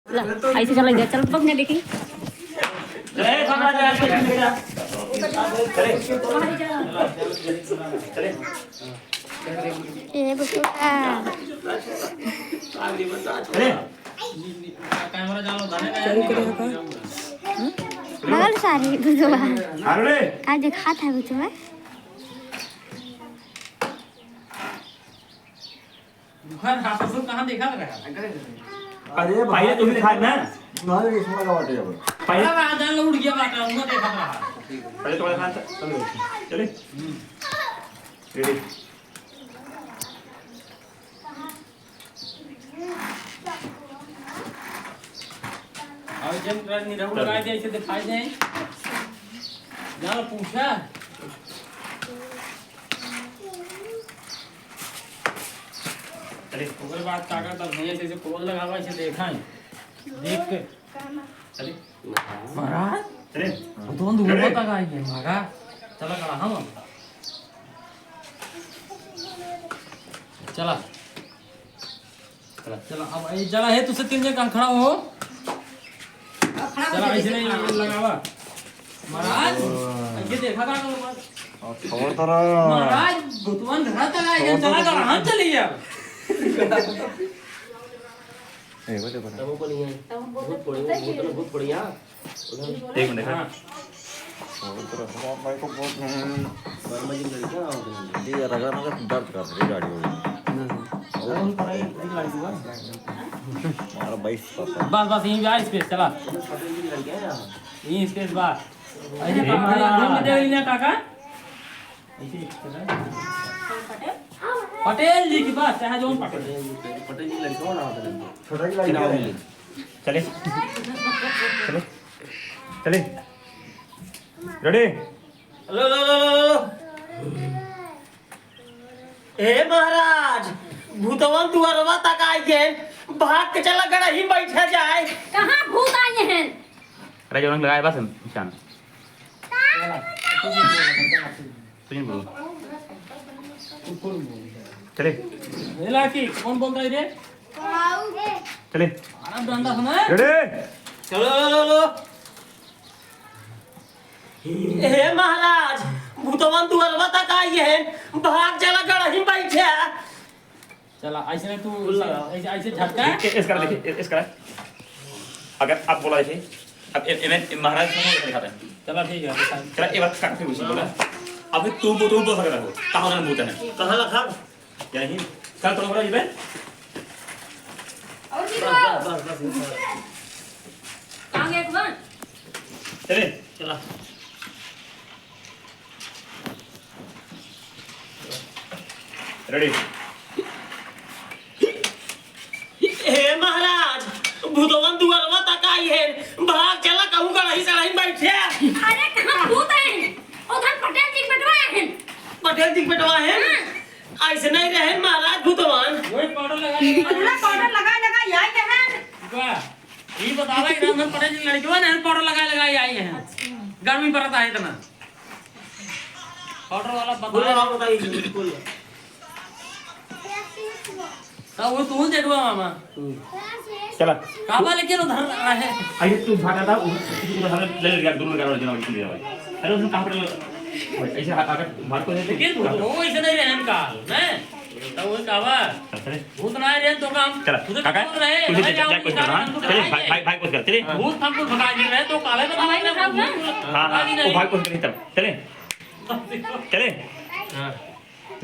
ऐसे चला गया चल बग ने देखी चले सामने जा चले ये बसुआ चले कैमरा चालू था चालू करेगा का बगल सारी बसुआ अरे का देखा था बसुआ घर हापसू कहां देखा रहा अरे पहले तुम्ही दिखा ना तुम्हाला इसमें का वाटे जाबो पहले पहला राजा उड़ गया बाटा उन्होंने देखा रहा पहले तुम्हारे साथ चले रेडी और जब निरहुल लगाए थे ऐसे दिखाई दे जाओ पूछा चले ओकर बाद काका तब भैया से कोल लगावा ऐसे देखा है देख के चले महाराज चले तो दूर तक आई है भागा चला करा हम चला चला अब ये जरा है तुझसे 3 जन खड़ा हो चला ऐसे नहीं लगावा महाराज ये देखा था खबर तर महाराज भूतवन धरा चला ये चला कर हम चली जा ए बोले बोले एक मिनट हां खबर तर भाई को बहुत ये रगा मगर दर्द कर रही गाड़ी वाली हमारा 22 पापा बस बस यहीं पे स्पेस चला यहीं स्पेस बस ऐसे घूम दे ना काका ऐसे चला पटेल जी की बात चाहे जोन पटेल छोटा की लाइन चले चले चले रेडी लो लो लो लो हे महाराज भूतवन दुआरवा तक आई के भाग के चला गड़ा ही बैठा जाए कहां भूत आए हैं राजा उन्होंने लगाया बस निशान तुझे बोलो चले ये लड़की कौन बोल रही रे चले आराम डंडा सुना रेडी चलो लो लो लो हे महाराज भूतवन दुआरवा तक आई है भाग चला गड़ा ही बैठा चला ऐसे नहीं तू ऐसे ऐसे झटका इसका देखिए इसका अगर आप बोला ऐसे अब इन्हें महाराज को दिखाते हैं चला ठीक है चला एक बार काट के उसी बोला अब तू बोल सकता है कहां ना बोलते हैं कहां लखा या नहीं कल तो बोला ये और जी बस कहां गए कौन चले चला रेडी हे महाराज भूतवन दुआरवा तक आई है भाग चला कहूं गड़ा ही चढ़ाई बैठे अरे कहां भूत हैं उधर पटेल जी बैठवाए हैं पटेल जी बैठवा है ऐसे नहीं रहे महाराज भूतवन वही पाउडर लगा लगा याद है वाह ये बता रहा है कि हम पटेल जी लड़कियों ने पाउडर लगा आई हैं गर्मी पड़ता है इतना पाउडर वाला बोलो बता आप बताइए बिल्कुल तो वो तू देखवा मामा चला काबा लेकिन उधर रहा है आइए तू भागा था उधर ले ले गया दोनों गाड़ी जना ले भाई अरे उसने कहां पर ऐसे अगर मार को देते लेकिन वो ऐसे नहीं रहन काल हैं तो वो काबा चले भूत ना रहे तो काम चला काका तुझे जा कुछ कर हां चले भाई कुछ कर चले भूत हमको भगा दे रहे तो काले तो भाई ना हां वो भाई कुछ नहीं तब चले चले हां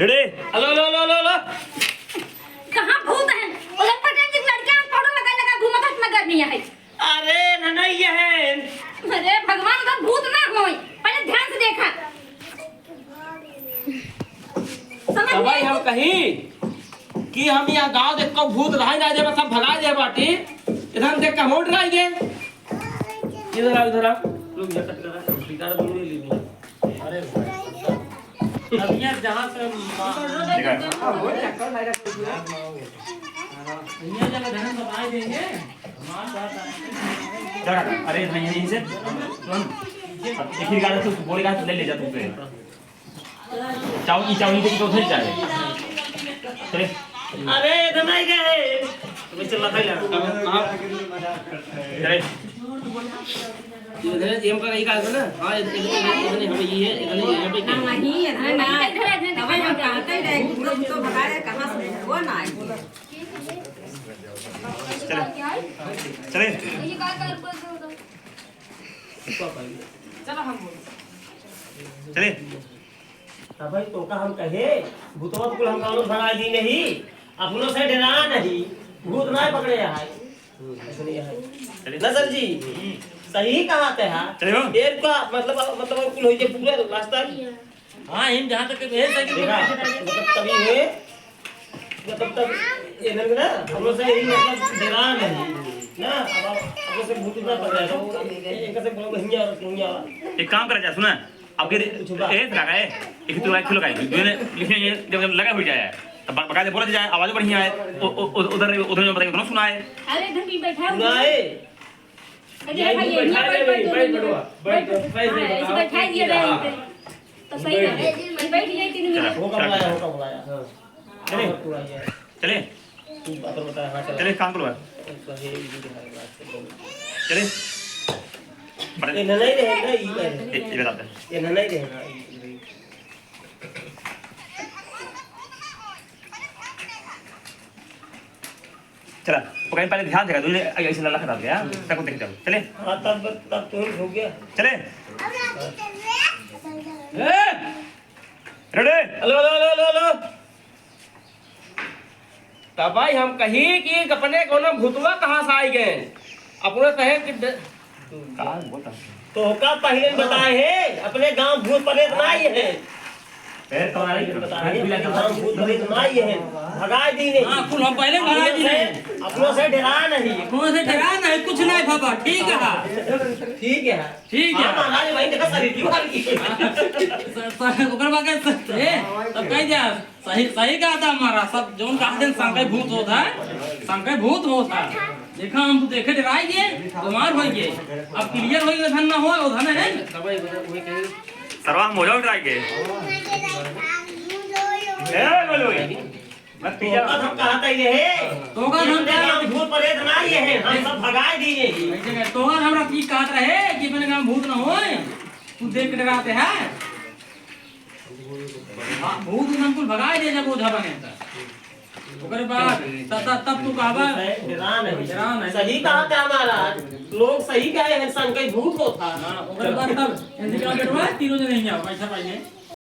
रेडी लो लो लो लो लो कहां भूत हैं उधर पटेल जी लड़कियां पाउडर लगा घूमत में गर्मी है अरे ननैया है अरे भगवान का भूत ना होई पहले ध्यान से देखा समझ भाई में हम कहीं कि हम यहाँ गांव देख को भूत रहा ना दे सब भगा दे बाटी इधर देख के मोड़ रहा है इधर आ लोग ये कट कर बिगाड़ दूर ले ली अरे अब यार जहां से देखा ये जगह धन बताए देंगे हमारे बात चला अरे नहीं से तुम एक ही गाड़ी तो बोले गाड़ी ले ले जा तू पे चावल को उधर जाए चले अरे इधर नहीं गए तुम्हें चल रहा है चले इधर एम का का ना हां इधर हम ये इधर यहाँ पे ना नहीं है ना तब हम कहते हैं भूत तो भगाए कहां से वो ना चले चले ये का कर चलो हम बोल चले तब भाई तो का हम कहे भूतवा को हम कानून भगा दी नहीं अपनों से डरा नहीं भूत ना पकड़े है ऐसा नहीं है नजर जी सही कहा थे हां चले हो एक का मतलब कुल होई जे पूरा रास्ता हां हम जहां तक भेज सके देखा मतलब तभी हुए मतलब तब ये ना हम लोग से यही मतलब डरा नहीं ना अब से भूत ना पकड़े तो एक से बोलो हिंया एक काम करा जा सुना आपके ए लगा है एक तो लाइक लगाई मैंने लिखने जब लगा हो जाए तब बका दे बोला जाए आवाज बढ़िया है उधर उधर में बताइए दोनों सुनाए अरे इधर भी बैठा ना है अरे भाई ये बैठ बैठा दिया रहे तो सही है बैठ जाए 3 मिनट होगा बुलाया हां चले पूरा ये चले तू बात बता हां चले काम करो चले ये नहीं रहे ना ये बताते हैं ये नहीं रहे ना चला पकड़ पहले ध्यान देगा तूने ऐसे लल्ला खा दिया तब देख जाओ चले हां तब तो हो गया चले ए ready hello hello hello hello तब भाई हम कही कि अपने कोनो भूतवा कहां से आई गए अपने कहे कि कहां बोलता तो का पहले बताए हैं अपने गांव भूत प्रेत ना आए हैं पैर कमाई बताए हैं गांव भूत प्रेत ना आए हैं भगा दी नहीं हां कुल हम पहले भगा दी नहीं अपनों से डरा नहीं कौन से डरा नहीं कुछ नहीं बाबा ठीक है ठीक है ठीक है हां महाराज भाई देखा सर क्यों हर की ओकर बाके ए तब कह जा सही सही कहा था हमारा सब जोन कहा दिन संकय भूत होता संकय भूत होता देखा हम तो देखे डराई गए बीमार हो गए अब क्लियर हो गए धन ना हो वो धन है सर्वा मोजा उठाई के ए बोलो मत पिया हम कहते ही रहे तो का हम गांव भूत प्रेत ना आए हैं हम सब भगा दिए तो हमरा की कहत रहे कि अपने गांव भूत ना होए तू देख के डराते हैं हां भूत हम कुल भगाए दे जब ओझा बने त ओकरे बाद तब तू कहबा डरा नहीं सही कहा था हमारा लोग सही कहे हैं संकय भूत होता हां ओकरे बाद तब इंतजार करवा तीनों जने नहीं आ पैसा पाइए